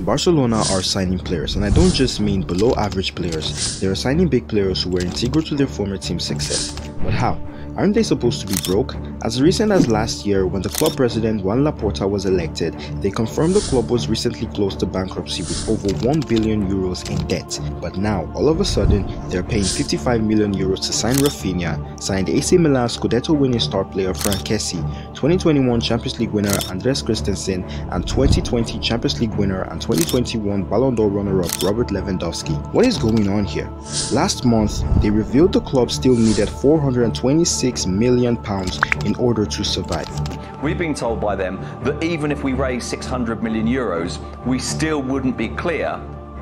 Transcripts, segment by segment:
Barcelona are signing players, and I don't just mean below average players. They are signing big players who were integral to their former team's success. But how? Aren't they supposed to be broke? As recent as last year, when the club president Joan Laporta was elected, they confirmed the club was recently close to bankruptcy with over 1 billion euros in debt. But now, all of a sudden, they're paying 55 million euros to sign Raphinha, signed AC Milan Scudetto winning star player Franck Kessie, 2021 Champions League winner Andreas Christensen, and 2020 Champions League winner and 2021 Ballon d'Or runner-up Robert Lewandowski. What is going on here? Last month, they revealed the club still needed £426 million in order to survive. We've been told by them that even if we raise 600 million euros, we still wouldn't be clear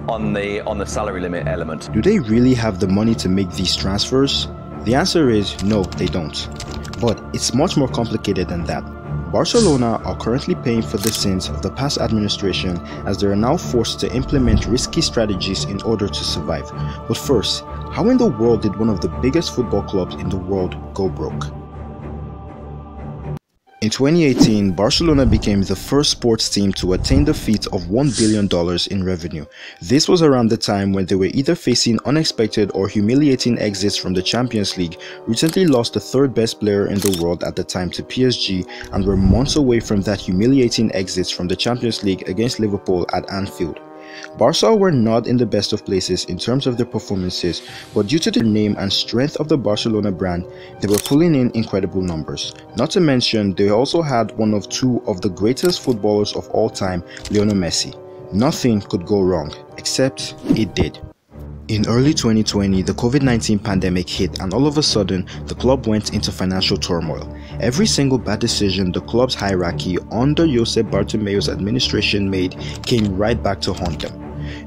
on the salary limit element. Do they really have the money to make these transfers? The answer is no, they don't. But it's much more complicated than that. Barcelona are currently paying for the sins of the past administration, as they are now forced to implement risky strategies in order to survive. But first, how in the world did one of the biggest football clubs in the world go broke? In 2018, Barcelona became the first sports team to attain the feat of $1 billion in revenue. This was around the time when they were either facing unexpected or humiliating exits from the Champions League, recently lost the third best player in the world at the time to PSG, and were months away from that humiliating exits from the Champions League against Liverpool at Anfield. Barca were not in the best of places in terms of their performances, but due to the name and strength of the Barcelona brand, they were pulling in incredible numbers. Not to mention, they also had one of two of the greatest footballers of all time, Lionel Messi. Nothing could go wrong, except it did. In early 2020, the COVID-19 pandemic hit, and all of a sudden, the club went into financial turmoil. Every single bad decision the club's hierarchy under Josep Bartomeu's administration made came right back to haunt them.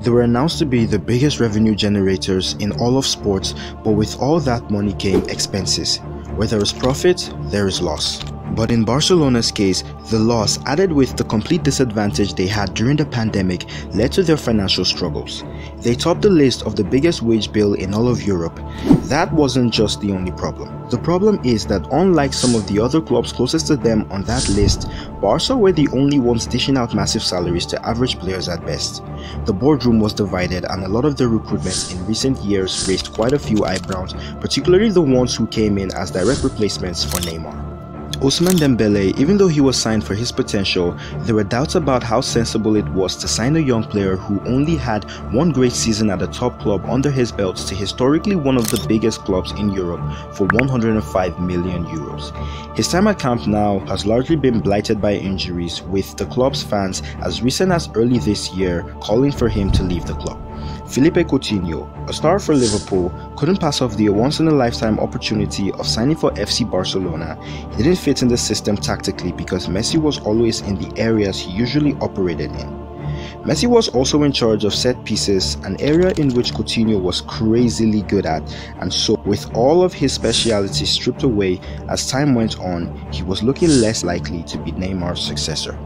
They were announced to be the biggest revenue generators in all of sports, but with all that money came expenses. Where there is profit, there is loss. But in Barcelona's case, the loss, added with the complete disadvantage they had during the pandemic, led to their financial struggles. They topped the list of the biggest wage bill in all of Europe. That wasn't just the only problem. The problem is that unlike some of the other clubs closest to them on that list, Barca were the only ones dishing out massive salaries to average players at best. The boardroom was divided, and a lot of their recruitments in recent years raised quite a few eyebrows, particularly the ones who came in as direct replacements for Neymar. Ousmane Dembele, even though he was signed for his potential, there were doubts about how sensible it was to sign a young player who only had one great season at a top club under his belt to historically one of the biggest clubs in Europe for 105 million euros. His time at Camp Nou has largely been blighted by injuries, with the club's fans as recent as early this year calling for him to leave the club. Philippe Coutinho, a star for Liverpool, couldn't pass off the once-in-a-lifetime opportunity of signing for FC Barcelona. He didn't fit in the system tactically because Messi was always in the areas he usually operated in. Messi was also in charge of set pieces, an area in which Coutinho was crazily good at, and so with all of his specialities stripped away as time went on, he was looking less likely to be Neymar's successor.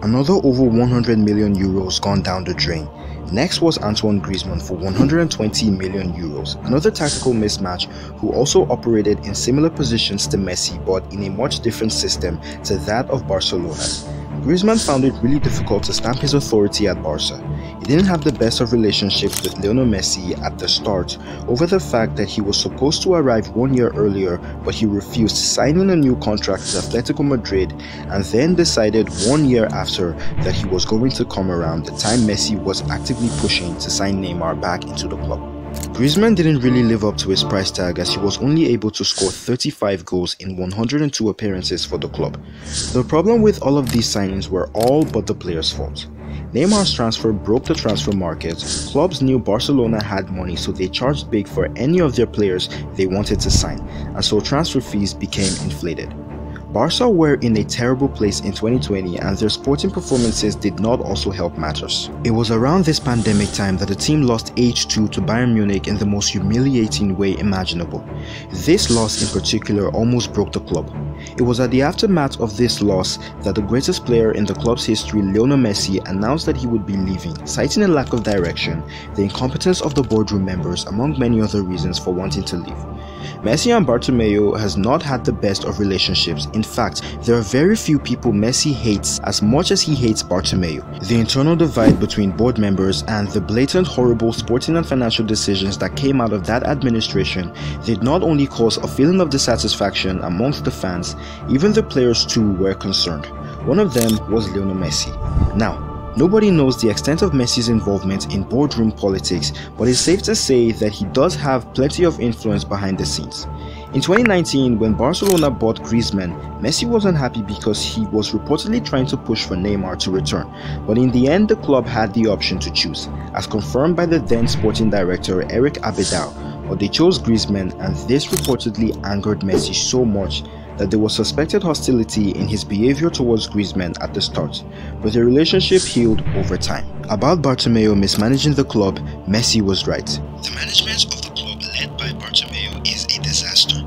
Another over 100 million euros gone down the drain. Next was Antoine Griezmann for 120 million euros, another tactical mismatch who also operated in similar positions to Messi but in a much different system to that of Barcelona's. Griezmann found it really difficult to stamp his authority at Barca. He didn't have the best of relationships with Lionel Messi at the start over the fact that he was supposed to arrive 1 year earlier, but he refused signing a new contract with Atletico Madrid, and then decided 1 year after that he was going to come around the time Messi was actively pushing to sign Neymar back into the club. Griezmann didn't really live up to his price tag, as he was only able to score 35 goals in 102 appearances for the club. The problem with all of these signings were all but the player's fault. Neymar's transfer broke the transfer market. Clubs knew Barcelona had money, so they charged big for any of their players they wanted to sign, and so transfer fees became inflated. Barca were in a terrible place in 2020, and their sporting performances did not also help matters. It was around this pandemic time that the team lost H2 to Bayern Munich in the most humiliating way imaginable. This loss in particular almost broke the club. It was at the aftermath of this loss that the greatest player in the club's history, Lionel Messi, announced that he would be leaving, citing a lack of direction, the incompetence of the boardroom members, among many other reasons for wanting to leave. Messi and Bartomeu has not had the best of relationships in In fact, there are very few people Messi hates as much as he hates Bartomeu. The internal divide between board members and the blatant horrible sporting and financial decisions that came out of that administration did not only cause a feeling of dissatisfaction amongst the fans, even the players too were concerned. One of them was Lionel Messi. Now, nobody knows the extent of Messi's involvement in boardroom politics, but it's safe to say that he does have plenty of influence behind the scenes. In 2019, when Barcelona bought Griezmann, Messi was unhappy because he was reportedly trying to push for Neymar to return, but in the end the club had the option to choose, as confirmed by the then sporting director Eric Abidal, but they chose Griezmann, and this reportedly angered Messi so much that there was suspected hostility in his behavior towards Griezmann at the start, but the relationship healed over time. About Bartomeu mismanaging the club, Messi was right. The management of the club led by Bartomeu is a disaster.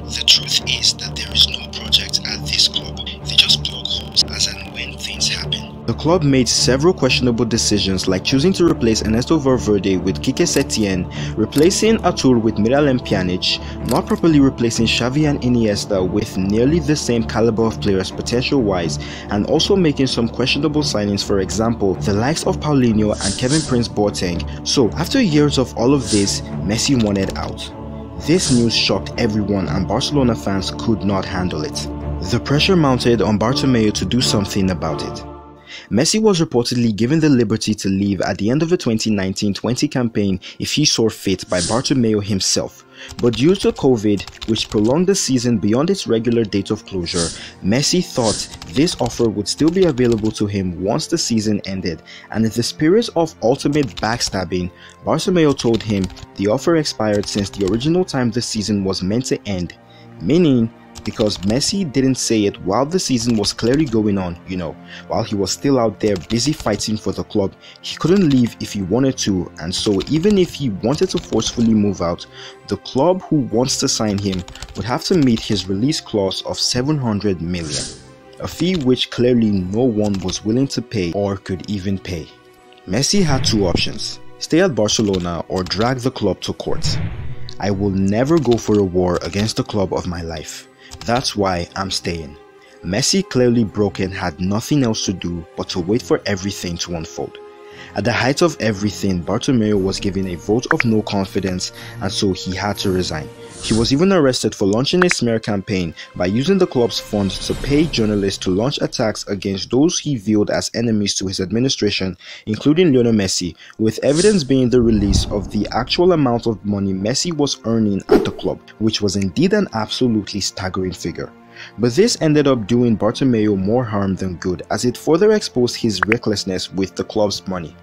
The truth is that there is no project at this club. They just plug holes as and when things happen. The club made several questionable decisions, like choosing to replace Ernesto Valverde with Quique Setién, replacing Artur with Miralem Pjanic, not properly replacing Xavi and Iniesta with nearly the same caliber of players potential-wise, and also making some questionable signings, for example, the likes of Paulinho and Kevin Prince Boateng. So, after years of all of this, Messi wanted out. This news shocked everyone and Barcelona fans could not handle it. The pressure mounted on Bartomeu to do something about it. Messi was reportedly given the liberty to leave at the end of the 2019-20 campaign if he saw fit by Bartomeu himself. But due to COVID, which prolonged the season beyond its regular date of closure, Messi thought this offer would still be available to him once the season ended, and in the spirit of ultimate backstabbing, Bartomeu told him the offer expired since the original time the season was meant to end, meaning because Messi didn't say it while the season was clearly going on, while he was still out there busy fighting for the club, he couldn't leave if he wanted to, and so even if he wanted to forcefully move out, the club who wants to sign him would have to meet his release clause of 700 million, a fee which clearly no one was willing to pay or could even pay. Messi had two options: stay at Barcelona or drag the club to court. I will never go for a war against the club of my life. That's why I'm staying. Messi, clearly broken, had nothing else to do but to wait for everything to unfold. At the height of everything, Bartomeu was given a vote of no confidence, and so he had to resign. He was even arrested for launching a smear campaign by using the club's funds to pay journalists to launch attacks against those he viewed as enemies to his administration, including Lionel Messi, with evidence being the release of the actual amount of money Messi was earning at the club, which was indeed an absolutely staggering figure. But this ended up doing Bartomeu more harm than good, as it further exposed his recklessness with the club's money.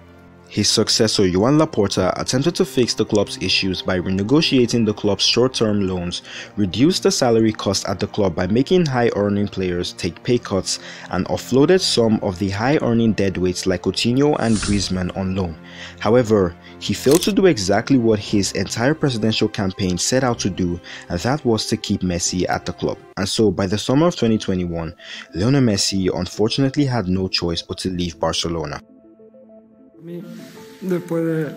His successor Joan Laporta attempted to fix the club's issues by renegotiating the club's short-term loans, reduced the salary cost at the club by making high-earning players take pay cuts, and offloaded some of the high-earning deadweights like Coutinho and Griezmann on loan. However, he failed to do exactly what his entire presidential campaign set out to do, and that was to keep Messi at the club. And so by the summer of 2021, Lionel Messi unfortunately had no choice but to leave Barcelona. Después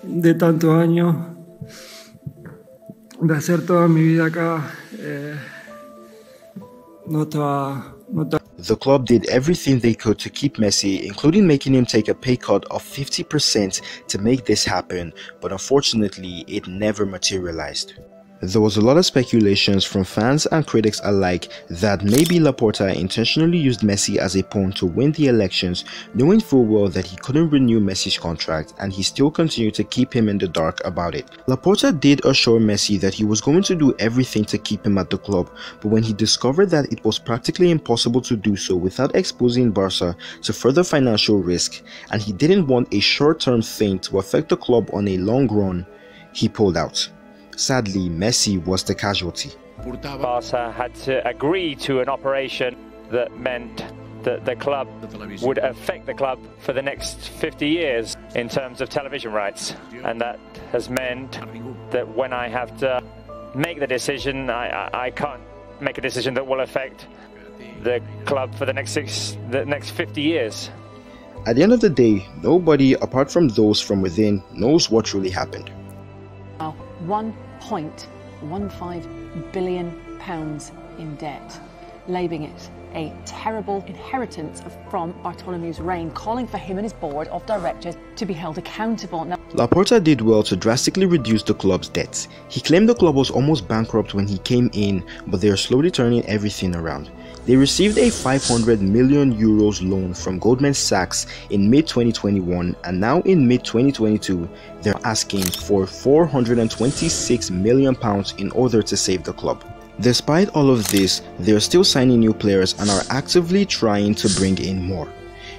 de tantos años de hacer toda mi vida acá, no estaba. The club did everything they could to keep Messi, including making him take a pay cut of 50% to make this happen, but unfortunately it never materialized. There was a lot of speculations from fans and critics alike that maybe Laporta intentionally used Messi as a pawn to win the elections, knowing full well that he couldn't renew Messi's contract, and he still continued to keep him in the dark about it. Laporta did assure Messi that he was going to do everything to keep him at the club, but when he discovered that it was practically impossible to do so without exposing Barca to further financial risk, and he didn't want a short-term thing to affect the club on a long run, he pulled out. Sadly, Messi was the casualty. Barca had to agree to an operation that meant that the club would affect the club for the next 50 years in terms of television rights. And that has meant that when I have to make the decision, I can't make a decision that will affect the club for the next 50 year At the end of the day, nobody apart from those from within knows what really happened. 1.15 billion pounds in debt. labelling it a terrible inheritance from Bartomeu's reign, calling for him and his board of directors to be held accountable. Now, Laporta did well to drastically reduce the club's debts. He claimed the club was almost bankrupt when he came in, but they are slowly turning everything around. They received a 500 million euros loan from Goldman Sachs in mid-2021, and now in mid-2022, they're asking for £426 million in order to save the club. Despite all of this, they're still signing new players and are actively trying to bring in more.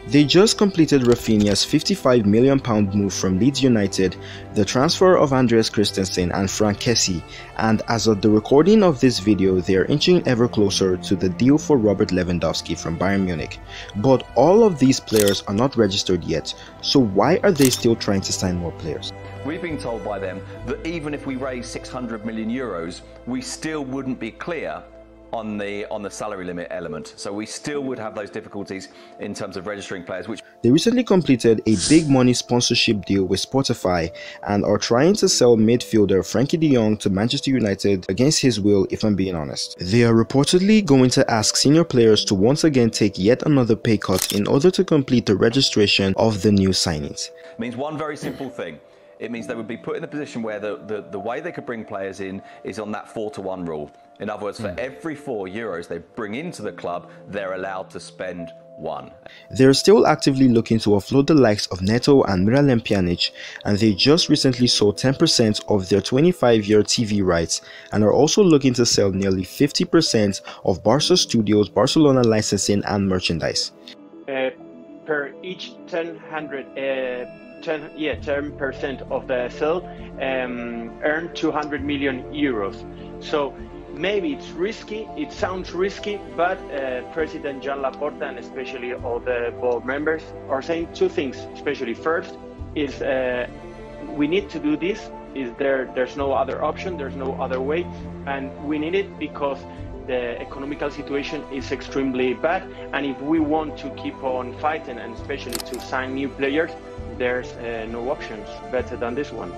They just completed Raphinha's £55 million move from Leeds United, the transfer of Andreas Christensen and Franck Kessie, and as of the recording of this video, they are inching ever closer to the deal for Robert Lewandowski from Bayern Munich. But all of these players are not registered yet, so why are they still trying to sign more players? We've been told by them that even if we raise 600 million euros, we still wouldn't be clear on the salary limit element. So we still would have those difficulties in terms of registering players. Which they recently completed a big money sponsorship deal with Spotify and are trying to sell midfielder Frankie de Jong to Manchester United against his will, if I'm being honest. They are reportedly going to ask senior players to once again take yet another pay cut in order to complete the registration of the new signings. It means one very simple thing. It means they would be put in a position where the way they could bring players in is on that 4-to-1 rule. In other words, for every €4 they bring into the club, they're allowed to spend 1. They're still actively looking to offload the likes of Neto and Miralem Pjanic, and they just recently sold 10% of their 25-year TV rights and are also looking to sell nearly 50% of Barca Studios' Barcelona licensing and merchandise. Per each 10% of the sale earn 200 million euros. So maybe it's risky, it sounds risky, but President Joan Laporta and especially all the board members are saying two things, especially first is we need to do this, there's no other option, there's no other way, and we need it because the economical situation is extremely bad, and if we want to keep on fighting and especially to sign new players, there's no options better than this one.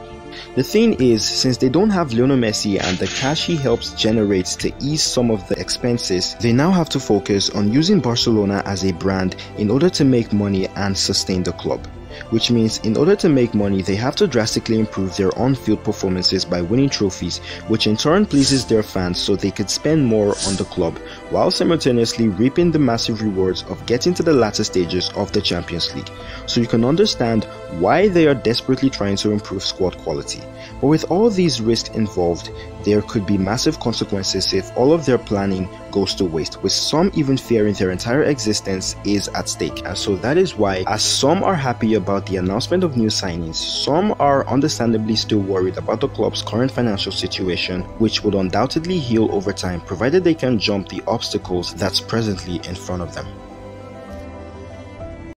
The thing is, since they don't have Lionel Messi and the cash he helps generate to ease some of the expenses, they now have to focus on using Barcelona as a brand in order to make money and sustain the club. Which means in order to make money, they have to drastically improve their on-field performances by winning trophies, which in turn pleases their fans so they could spend more on the club, while simultaneously reaping the massive rewards of getting to the latter stages of the Champions League. So you can understand why they are desperately trying to improve squad quality. But with all these risks involved, there could be massive consequences if all of their planning goes to waste, with some even fearing their entire existence is at stake. And so that is why, as some are happy about the announcement of new signings, some are understandably still worried about the club's current financial situation, which would undoubtedly heal over time provided they can jump the obstacles that's presently in front of them.